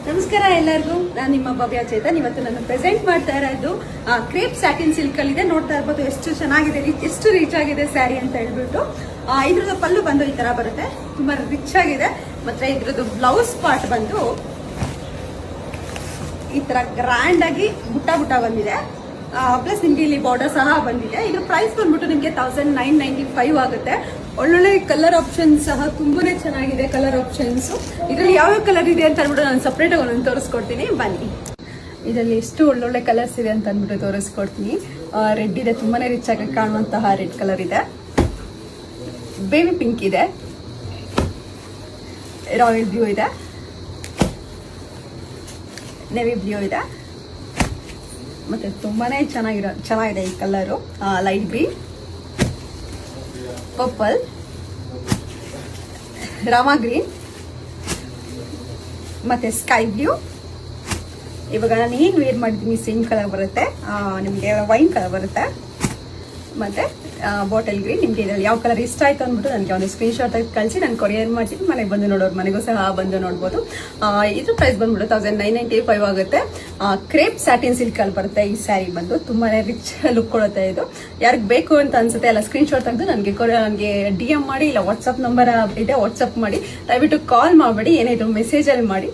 ನಮಸ್ಕಾರ ಎಲ್ಲರಿಗೂ. ನಾನು ನಿಮ್ಮ ಭವ್ಯ ಚೇತನ್. ಇವತ್ತು ನಾನು ಪ್ರೆಸೆಂಟ್ ಮಾಡ್ತಾ ಇರೋದು ಕ್ರೇಪ್ ಸ್ಯಾಟಿನ್ ಸಿಲ್ಕ್ ಅಲ್ಲಿ ಇದೆ. ನೋಡ್ತಾ ಇರ್ಬೋದು ಎಷ್ಟು ಚೆನ್ನಾಗಿದೆ, ಎಷ್ಟು ರೀಚ್ ಆಗಿದೆ ಸ್ಯಾರಿ ಅಂತ ಹೇಳ್ಬಿಟ್ಟು. ಇದ್ರದ್ದು ಪಲ್ಲು ಬಂದು ಈ ತರ ಬರುತ್ತೆ, ತುಂಬಾ ರಿಚ್ ಆಗಿದೆ. ಮತ್ತೆ ಇದ್ರದ್ದು ಬ್ಲೌಸ್ ಪಾರ್ಟ್ ಬಂದು ಈ ತರ ಗ್ರ್ಯಾಂಡ್ ಆಗಿ ಬುಟ್ಟ ಬಂದಿದೆ. ಪ್ಲಸ್ ನಿಮ್ಗೆ ಇಲ್ಲಿ ಬಾರ್ಡರ್ ಸಹ ಬಂದಿದೆ. ಇದ್ರ ಪ್ರೈಸ್ ಬಂದ್ಬಿಟ್ಟು ನಿಮ್ಗೆ 1995 ಆಗುತ್ತೆ. ಒಳ್ಳೊಳ್ಳೆ ಕಲರ್ ಆಪ್ಷನ್ ಸಹ ತುಂಬಾನೇ ಚೆನ್ನಾಗಿದೆ. ಕಲರ್ ಆಪ್ಷನ್ಸ್ ಇದರಲ್ಲಿ ಯಾವ ಕಲರ್ ಇದೆ ಅಂತ ಅಂದ್ಬಿಟ್ಟು ನಾನು ಸಪ್ರೇಟ್ ಆಗಿ ಒಂದೊಂದು ತೋರಿಸ್ಕೊಡ್ತೀನಿ ಬನ್ನಿ. ಇದರಲ್ಲಿ ಎಷ್ಟು ಒಳ್ಳೊಳ್ಳೆ ಕಲರ್ಸ್ ಇದೆ ಅಂತ ಅಂದ್ಬಿಟ್ಟು ತೋರಿಸ್ಕೊಡ್ತೀನಿ. ರೆಡ್ ಇದೆ, ತುಂಬಾನೇ ರಿಚ್ ಆಗಿ ಕಾಣುವಂತಹ ರೆಡ್ ಕಲರ್ ಇದೆ. ಬೇಬಿ ಪಿಂಕ್ ಇದೆ, ರಾಯಲ್ ಬ್ಲೂ ಇದೆ, ನೇವಿ ಬ್ಲೂ ಇದೆ. ಮತ್ತೆ ತುಂಬಾನೇ ಚೆನ್ನಾಗಿದೆ ಈ colour. Light green, purple, Rama green ಮತ್ತೆ ಸ್ಕೈ ಬ್ಲೂ. ಇವಾಗ ನಾನು ಏನು ವೇರ್ ಮಾಡಿದ್ದೀನಿ ಸೇಮ್ ಕಲರ್ ಬರುತ್ತೆ, ನಿಮಗೆ ವೈನ್ ಕಲರ್ ಬರುತ್ತೆ. ಮತ್ತೆ ಬಾಟಲ್ ಗ್ರೀನ್. ನಿಮ್ಗೆ ಇದರಲ್ಲಿ ಯಾವ ಕಲರ್ ಇಷ್ಟ ಆಯ್ತು ಅಂದ್ಬಿಟ್ಟು ನನಗೆ ಒಂದು ಸ್ಕ್ರೀನ್ ಶಾಟ್ ಆಗಿ ಕಳಿಸಿ ನಾನು ಕೊರಿಯರ್ ಮಾಡ್ತೀನಿ. ಮನೆಗೆ ಬಂದು ನೋಡೋರು ಮನೆಗೂ ಸಹ ಬಂದು ನೋಡ್ಬೋದು. ಇದ್ರ ಪ್ರೈಸ್ ಬಂದ್ಬಿಟ್ಟು 1995 ಆಗುತ್ತೆ. ಕ್ರೇಪ್ ಸ್ಯಾಟಿನ್ ಸಿಲ್ಕ್ ಅಲ್ಲಿ ಬರುತ್ತೆ ಈ ಸ್ಯಾರಿ ಬಂದು. ತುಂಬಾನೇ ರಿಚ್ ಲುಕ್ ಕೊಡುತ್ತೆ ಇದು. ಯಾರಿಗೆ ಬೇಕು ಅಂತ ಅನ್ಸುತ್ತೆ ಎಲ್ಲ ಸ್ಕ್ರೀನ್ ಶಾಟ್ ತೆಗೆದು ನನಗೆ DM ಮಾಡಿ, ಇಲ್ಲ ವಾಟ್ಸ್ಆಪ್ ನಂಬರ್ ಇದೆ ವಾಟ್ಸ್ಆಪ್ ಮಾಡಿ. ದಯವಿಟ್ಟು ಕಾಲ್ ಮಾಡಬೇಡಿ, ಏನಿದ್ರು ಮೆಸೇಜ್ ಅಲ್ಲಿ ಮಾಡಿ.